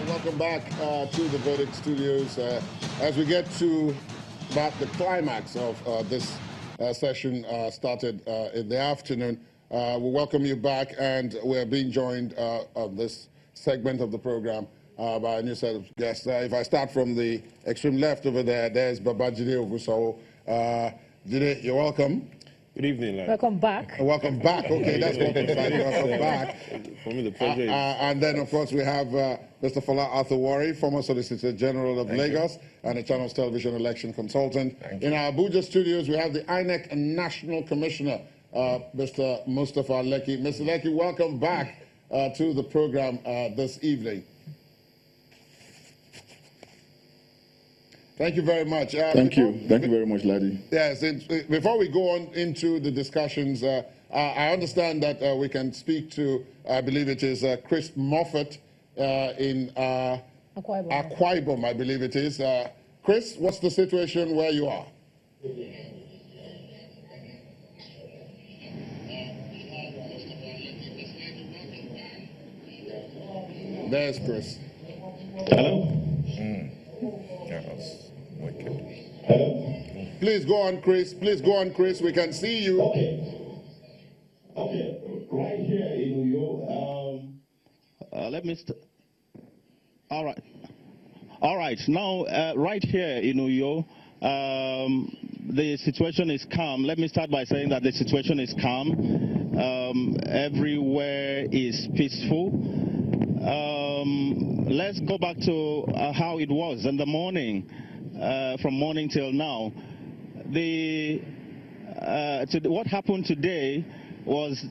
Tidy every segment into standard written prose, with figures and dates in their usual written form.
welcome back to the Verdict Studios. As we get to about the climax of this session started in the afternoon, we welcome you back, and we're being joined on this segment of the program by a new set of guests. If I start from the extreme left over there, there's Babajide Ogusawo. Jide, you're welcome. Good evening, lad. Welcome back. Welcome back. Okay, that's welcome back. Welcome back. For me, the pleasure is... And then, of course, we have Mr. Fola Arthur-Wari, former Solicitor General of Lagos and a Channels Television election consultant. In our Abuja studios, we have the INEC National Commissioner, Mr. Mustafa Lekki. Mr. Lekki, welcome back to the program this evening. Thank you very much. Thank you very much, Ladi. Yes, before we go on into the discussions, I understand that we can speak to, I believe it is Chris Moffat in Akwa Ibom, I believe it is. Chris, what's the situation where you are? There's Chris. Hello? Please go on, Chris. Please go on, Chris. We can see you. Okay. Right here in Uyo. Let me. All right. All right. Now, right here in Uyo, the situation is calm. Let me start by saying that the situation is calm. Everywhere is peaceful. Let's go back to how it was in the morning, from morning till now. What happened today was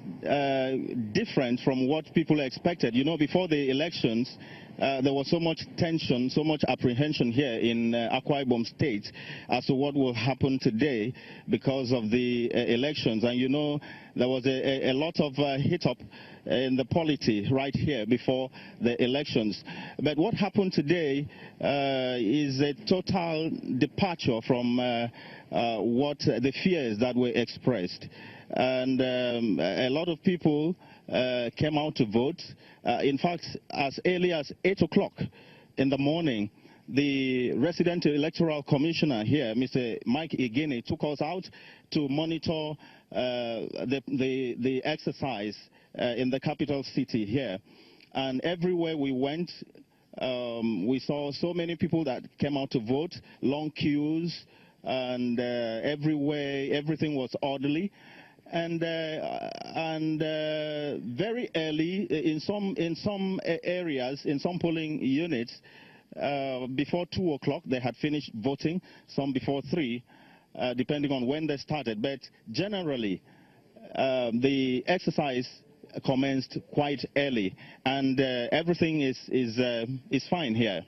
different from what people expected. You know, before the elections, there was so much tension, so much apprehension here in Akwa Ibom State as to what will happen today because of the elections. And you know, there was a lot of hit-up in the polity right here before the elections. But what happened today is a total departure from what the fears that were expressed. And a lot of people came out to vote. In fact, as early as 8 o'clock in the morning, the resident electoral commissioner here, Mr. Mike Igene, took us out to monitor the exercise in the capital city here. And everywhere we went, we saw so many people that came out to vote, long queues, and everywhere, everything was orderly. And very early, in some areas, in some polling units, before 2 o'clock, they had finished voting, some before 3, depending on when they started. But generally, the exercise commenced quite early, and everything is fine here.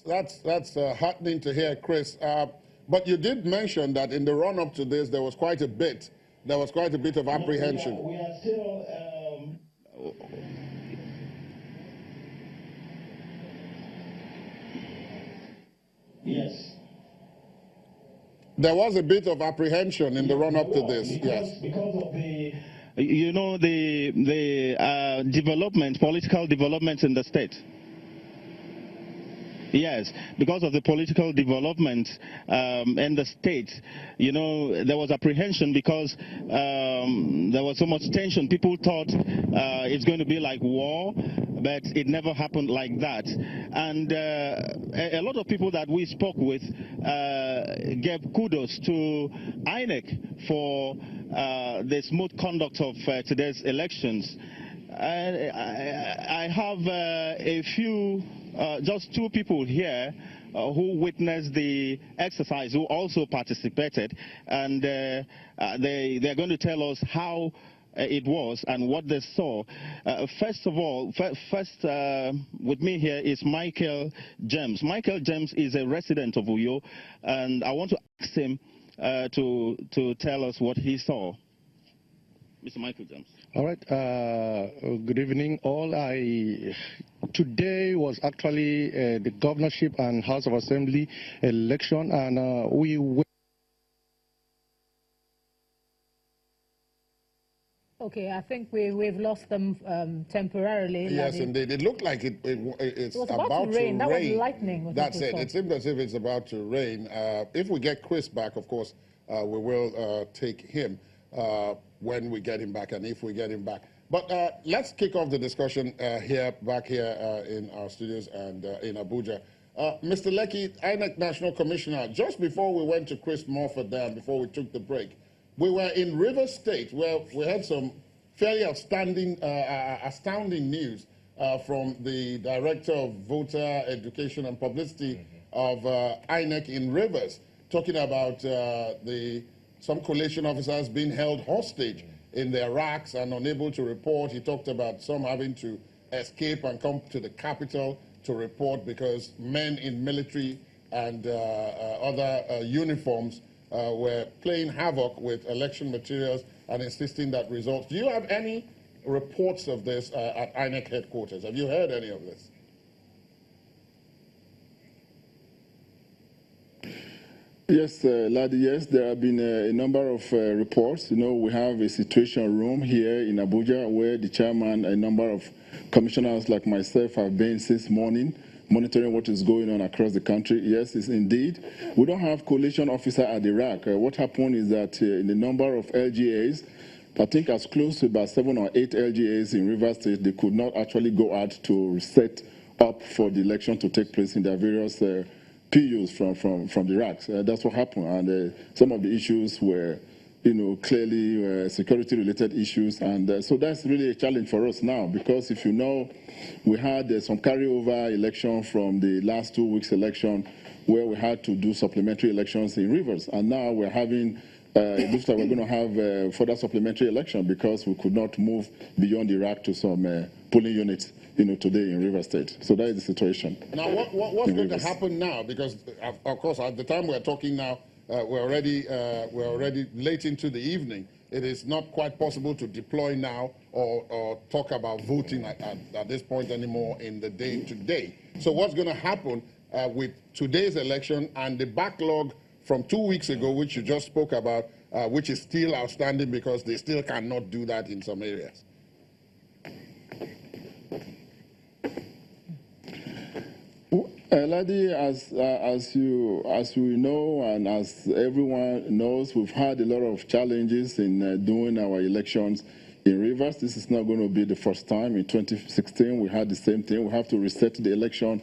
That's heartening to hear, Chris. But you did mention that in the run-up to this, there was quite a bit of apprehension. We are still. Yes. There was a bit of apprehension in the run-up to this. Yes. Because of the. You know, the development, political development in the state. Yes, because of the political development in the state, you know, there was apprehension because there was so much tension. People thought it's going to be like war, but it never happened like that. And a lot of people that we spoke with gave kudos to INEC for the smooth conduct of today's elections. I have a few, just 2 people here who witnessed the exercise, who also participated, and they're going to tell us how it was and what they saw. First of all, with me here is Michael James. Michael James is a resident of Uyo, and I want to ask him to tell us what he saw. Mr. Michael James. All right. Good evening, all. Today was actually the governorship and House of Assembly election, and we. Okay, I think we've lost them temporarily. Yes, indeed. It looked like it's about to rain. That was lightning. That's it. It seemed as if it's about to rain. If we get Chris back, of course, we will take him when we get him back, and if we get him back. But let's kick off the discussion back here in our studios and in Abuja. Mr. Lekki, INEC National Commissioner, just before we went to Chris Morford there, before we took the break, we were in Rivers State where we had some fairly astounding news from the Director of Voter Education and Publicity of INEC in Rivers, talking about some collation officers being held hostage in their racks and unable to report. He talked about some having to escape and come to the capital to report because men in military and other uniforms were playing havoc with election materials and insisting that results. Do you have any reports of this at INEC headquarters? Have you heard any of this? Yes, Ladi, yes, there have been a number of reports. You know, we have a situation room here in Abuja where the chairman, a number of commissioners like myself have been since morning, monitoring what is going on across the country. Yes, it's indeed. We don't have coalition officer at the rack. What happened is that in the number of LGAs, I think as close to about 7 or 8 LGAs in Rivers State, they could not actually go out to set up for the election to take place in their various PUs from the racks. That's what happened, and some of the issues were, you know, clearly security-related issues, and so that's really a challenge for us now, because if you know, we had some carryover election from the last 2 weeks election where we had to do supplementary elections in Rivers, and now we're having, it looks like we're going to have further supplementary election because we could not move beyond the rack to some polling units, you know, today in Rivers State. So that is the situation. Now, what's going to happen now? Because, of course, at the time we're talking now, we're already late into the evening. It is not quite possible to deploy now or talk about voting at this point anymore in the day-to-day. So what's going to happen with today's election and the backlog from 2 weeks ago, which you just spoke about, which is still outstanding because they still cannot do that in some areas? Ladi, as we know and as everyone knows, we've had a lot of challenges in doing our elections in Rivers. This is not going to be the first time. In 2016, we had the same thing. We have to reset the election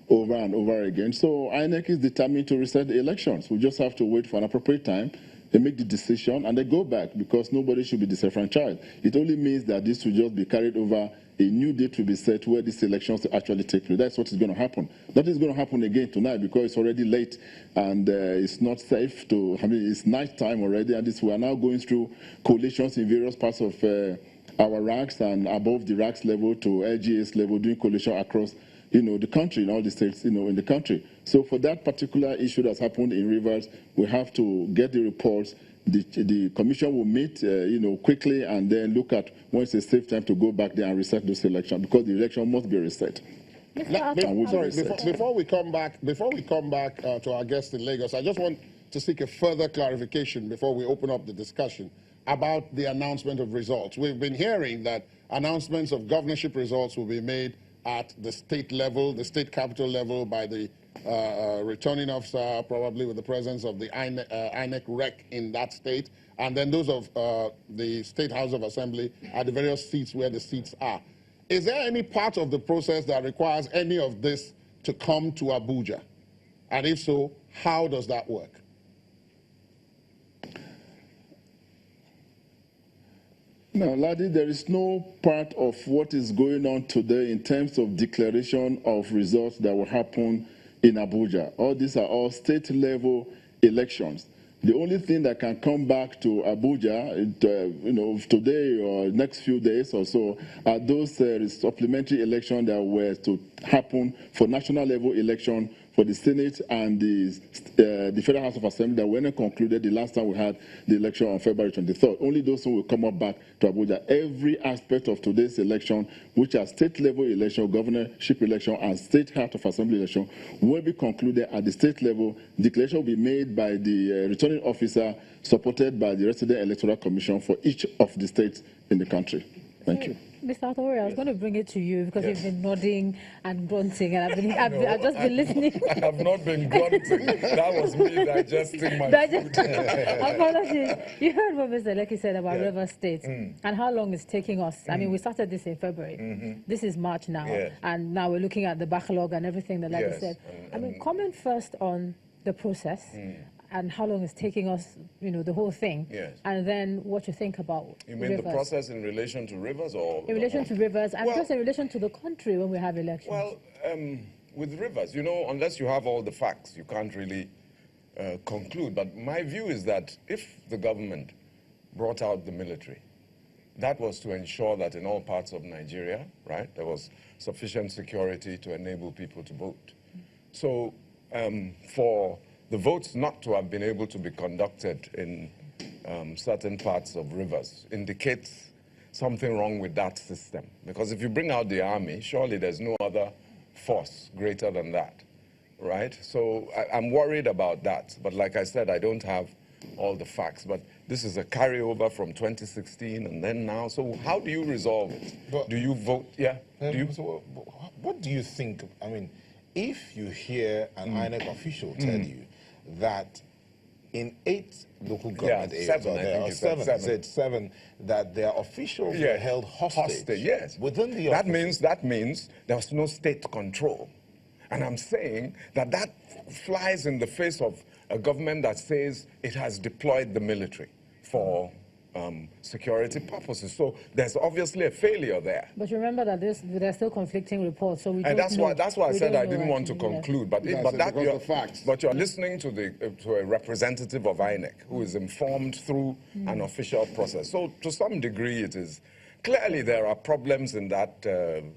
over and over again. So INEC is determined to reset the elections. We just have to wait for an appropriate time. They make the decision and they go back because nobody should be disenfranchised. It only means that this will just be carried over. A new date will be set where these elections will actually take place. That's what is going to happen. That is going to happen again tonight because it's already late and it's not safe to, I mean, it's night time already, and we are now going through coalitions in various parts of our ranks and above the ranks level to LGA's level, doing coalition across, you know, the country, in all the states, you know, in the country. So for that particular issue that's happened in Rivers, we have to get the reports. The commission will meet, you know, quickly and then look at when it's a safe time to go back there and reset those elections because the election must be reset. Before we come back to our guest in Lagos, I just want to seek a further clarification before we open up the discussion about the announcement of results. We've been hearing that announcements of governorship results will be made at the state level, the state capital level, by the returning officer, probably with the presence of the INEC rec in that state, and then those of the State House of Assembly at the various seats where the seats are. Is there any part of the process that requires any of this to come to Abuja? And if so, how does that work? No, Ladi, there is no part of what is going on today in terms of declaration of results that will happen in Abuja. All these are all state-level elections. The only thing that can come back to Abuja, you know, today or next few days or so, are those supplementary elections that were to happen for national level election for the Senate and the Federal House of Assembly that were not concluded the last time we had the election on February 23rd. Only those will come up back to Abuja. Every aspect of today's election, which are state-level election, governorship election, and state House of Assembly election, will be concluded at the state level. Declaration will be made by the returning officer, supported by the Resident Electoral Commission for each of the states in the country. Thank you. Mr. Atori, I was going to bring it to you because you've been nodding and grunting, and I've just been listening. I have not been grunting. That was me digesting my food. Apologies. You heard what Mr. Lekki said about River State and how long it's taking us. I mean, we started this in February. This is March now, and now we're looking at the backlog and everything that Lekki said. I mean, comment first on the process and how long it's taking us, you know, the whole thing. And then what you think about You mean rivers. the process in relation to rivers or? In relation to rivers and just in relation to the country when we have elections. Well, with rivers, you know, unless you have all the facts, you can't really conclude. But my view is that if the government brought out the military, that was to ensure that in all parts of Nigeria, right, there was sufficient security to enable people to vote. So for the votes not to have been able to be conducted in certain parts of rivers indicates something wrong with that system. Because if you bring out the army, surely there's no other force greater than that, right? So I'm worried about that. But like I said, I don't have all the facts. But this is a carryover from 2016 and then now. So how do you resolve it? But, do you vote? Yeah. So what do you think? I mean, if you hear an INEC official tell you that in 8 local government areas, seven, that their officials were held hostage. Within the office. That means there's no state control. And I'm saying that that flies in the face of a government that says it has deployed the military for security purposes. So there's obviously a failure there. But remember that there are still conflicting reports, so we don't that's know. That's why I said I didn't want to conclude. But but you're listening to a representative of INEC who is informed through an official process. So to some degree, it is clearly there are problems in that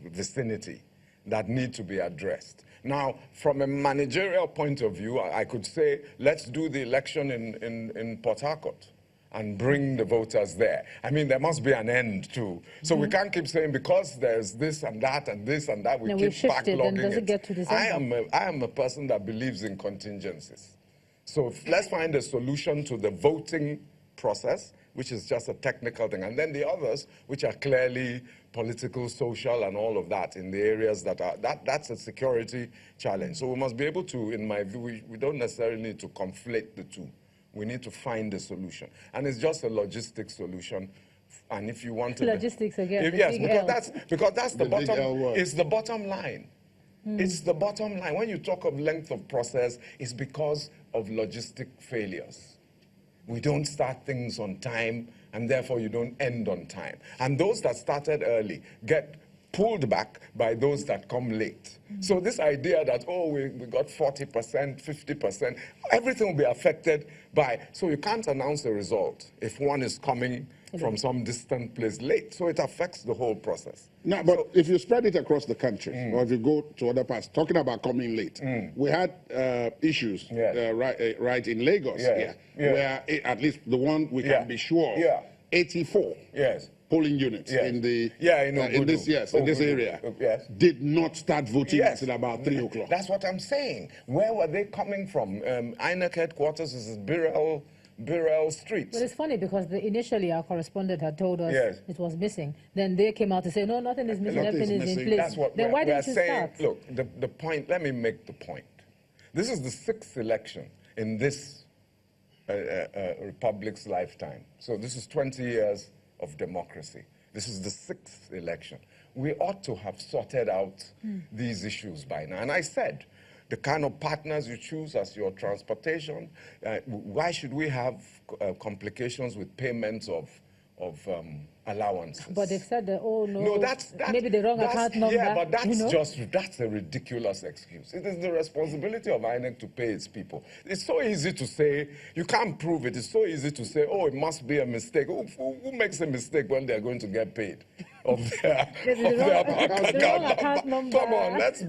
vicinity that need to be addressed. Now, from a managerial point of view, I could say let's do the election in Port Harcourt and bring the voters there. I mean, there must be an end to. So we can't keep saying because there's this and that and this and that, we keep backlogging it. Get to December? I am a person that believes in contingencies. So let's find a solution to the voting process, which is just a technical thing. And then the others, which are clearly political, social, and all of that in the areas that are, that's a security challenge. So we must be able to, in my view, we don't necessarily need to conflate the two. We need to find a solution. And it's just a logistic solution. And if you want to... Logistics again. Because that's the bottom, it's the bottom line. It's the bottom line. When you talk of length of process, it's because of logistic failures. We don't start things on time, and therefore you don't end on time. And those that started early get pulled back by those that come late. So this idea that, oh, we got 40%, 50%, everything will be affected by, so you can't announce the result if one is coming from some distant place late. So it affects the whole process. No, but if you spread it across the country, or if you go to other parts, talking about coming late, we had issues right in Lagos where at least the one we can be sure of, 84 polling units in the in this area did not start voting until about 3 o'clock. That's what I'm saying. Where were they coming from? INEC headquarters is Birrell Street. But it's funny because initially our correspondent had told us it was missing. Then they came out to say, no, nothing is missing, everything is in place. That's what then why didn't you saying, start? Look, the point, let me make the point. This is the 6th election in this republic's lifetime. So this is 20 years of democracy. This is the 6th election. We ought to have sorted out these issues by now. And I said, the kind of partners you choose as your transportation, why should we have complications with payments of allowances? But they've said that, oh no, that's maybe the wrong account number. Yeah, but that's a ridiculous excuse. It is the responsibility of INEC to pay its people. It's so easy to say, you can't prove it. It's so easy to say, oh, it must be a mistake. Who makes a mistake when they're going to get paid? of their bank account. Come on, let's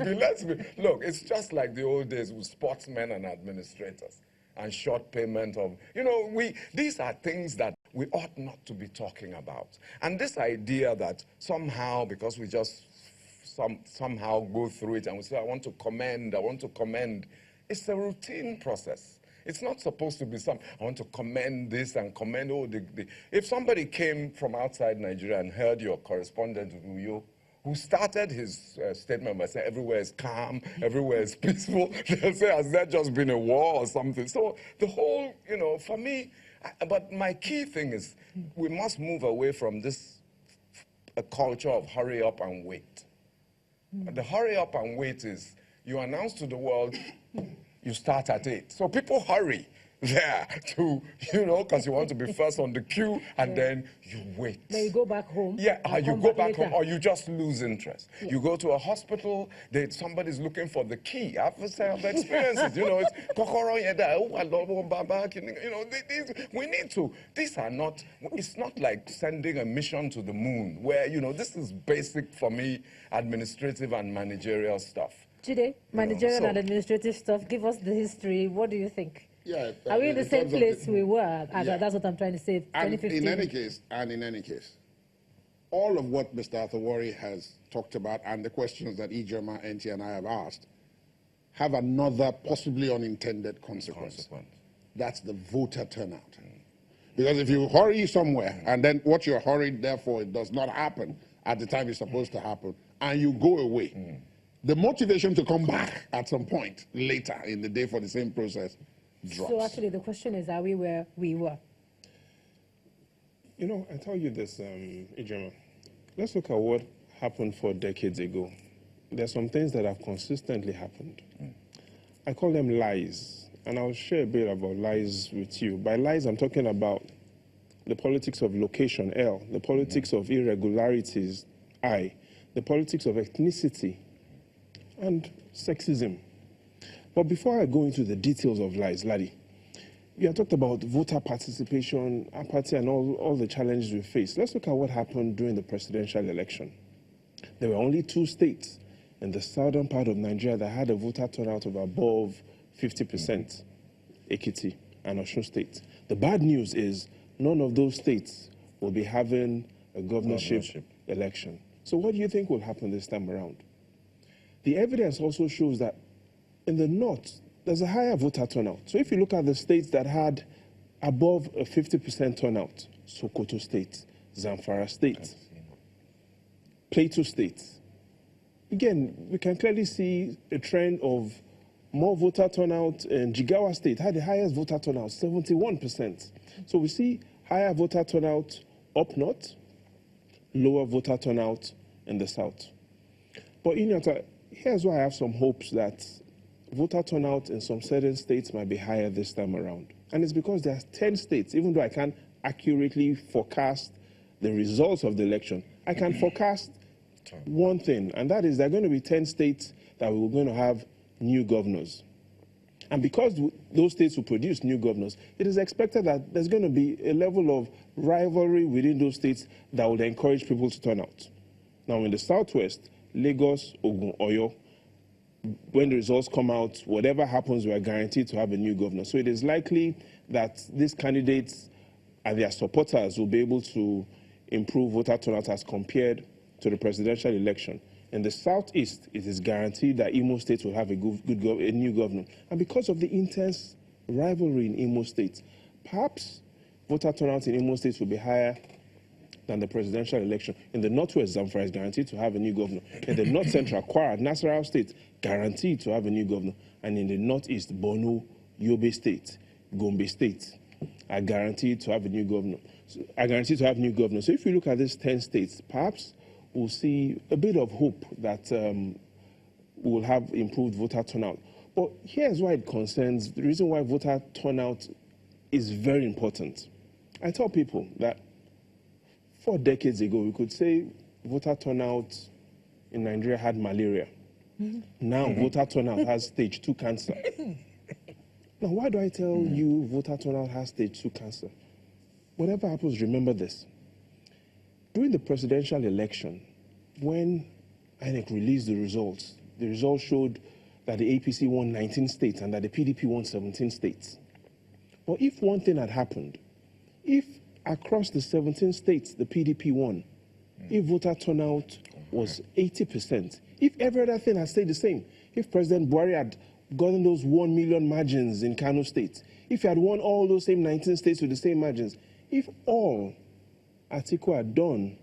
be. Look, it's just like the old days with sportsmen and administrators and short payment of, these are things that we ought not to be talking about. And this idea that somehow, because we just somehow go through it and we say, I want to commend, it's a routine process. It's not supposed to be I want to commend this and commend, if somebody came from outside Nigeria and heard your correspondent, who started his statement by saying everywhere is calm, everywhere is peaceful, they'll say, has there just been a war or something? So the whole, for me, but my key thing is we must move away from this a culture of hurry up and wait. The hurry up and wait is you announce to the world, you start at 8. So people hurry there to, because you want to be first on the queue, and then you wait. Then you go back home. Yeah, you go back home, or you just lose interest. Yeah. You go to a hospital, somebody's looking for the key. I've experiences, it's kokoro we need to. These are not. It's not like sending a mission to the moon, where this is basic for me, administrative and managerial stuff. Jide, managerial and administrative stuff. Give us the history. What do you think? Yeah, are we in the same place we were? That's what I'm trying to say. 2015. In any case, all of what Mr. Athawari has talked about and the questions that Ijoma, NT, and I have asked have another possibly unintended consequence. That's the voter turnout. Because if you hurry somewhere and then what you're hurried, therefore, it does not happen at the time it's supposed to happen, and you go away, the motivation to come back at some point later in the day for the same process drops. So actually the question is, are we where we were? I tell you this, Ijoma, let's look at what happened 4 decades ago. There's some things that have consistently happened. I call them lies, and I'll share a bit about lies with you. By lies, I'm talking about the politics of location, L, the politics of irregularities, I, the politics of ethnicity, and sexism. But before I go into the details of lies, Ladi, you have talked about voter participation, apathy, and all the challenges we face. Let's look at what happened during the presidential election. There were only 2 states in the southern part of Nigeria that had a voter turnout of above 50%, Ekiti and Osun State. The bad news is none of those states will be having a governorship election. So what do you think will happen this time around? The evidence also shows that in the north, there's a higher voter turnout. So if you look at the states that had above a 50% turnout, Sokoto State, Zamfara State, Plateau State, again, we can clearly see a trend of more voter turnout. In Jigawa State had the highest voter turnout, 71%. So we see higher voter turnout up north, lower voter turnout in the south. But here's why I have some hopes that voter turnout in some certain states might be higher this time around. And it's because there are 10 states, even though I can't accurately forecast the results of the election, I can forecast one thing, and that is there are going to be 10 states that we're going to have new governors. And because those states will produce new governors, it is expected that there's going to be a level of rivalry within those states that would encourage people to turn out. Now, in the southwest, Lagos, Ogun, Oyo, when the results come out, whatever happens, we are guaranteed to have a new governor. So it is likely that these candidates and their supporters will be able to improve voter turnout as compared to the presidential election. In the southeast, it is guaranteed that Imo State will have a new governor. And because of the intense rivalry in Imo State, perhaps voter turnout in Imo State will be higher than the presidential election. In the northwest, Zamfara is guaranteed to have a new governor. In the north central, Kwara, Nasarawa State, guaranteed to have a new governor. And in the northeast, Borno, Yobe State, Gombe State are guaranteed to have a new governor. So if you look at these 10 states, perhaps we'll see a bit of hope that we'll have improved voter turnout. But here's why it concerns, the reason why voter turnout is very important. I tell people that 4 decades ago, we could say voter turnout in Nigeria had malaria. Now, voter turnout has stage 2 cancer. Now, why do I tell you voter turnout has stage 2 cancer? Whatever happens, remember this. during the presidential election, when INEC released the results showed that the APC won 19 states and that the PDP won 17 states. But if one thing had happened, if across the 17 states the PDP won, if voter turnout was 80%, if every other thing had stayed the same, if President Buhari had gotten those 1 million margins in Kano State, if he had won all those same 19 states with the same margins, if all Atiku had done,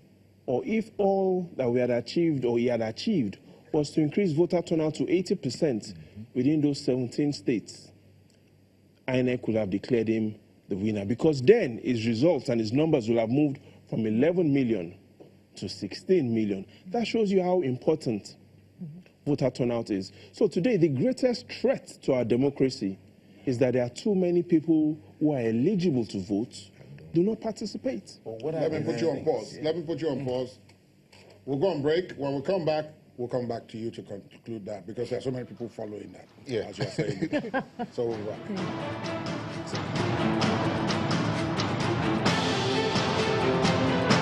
or if all that we had achieved or he had achieved was to increase voter turnout to 80% within those 17 states, INEC could have declared him the winner, because then his results and his numbers will have moved from 11 million to 16 million. That shows you how important voter turnout is. So today, the greatest threat to our democracy is that there are too many people who are eligible to vote do not participate. Let me put you on pause. Let me put you on pause. We'll go on break. When we come back, we'll come back to you to conclude that, because there are so many people following that, as you're saying. So we'll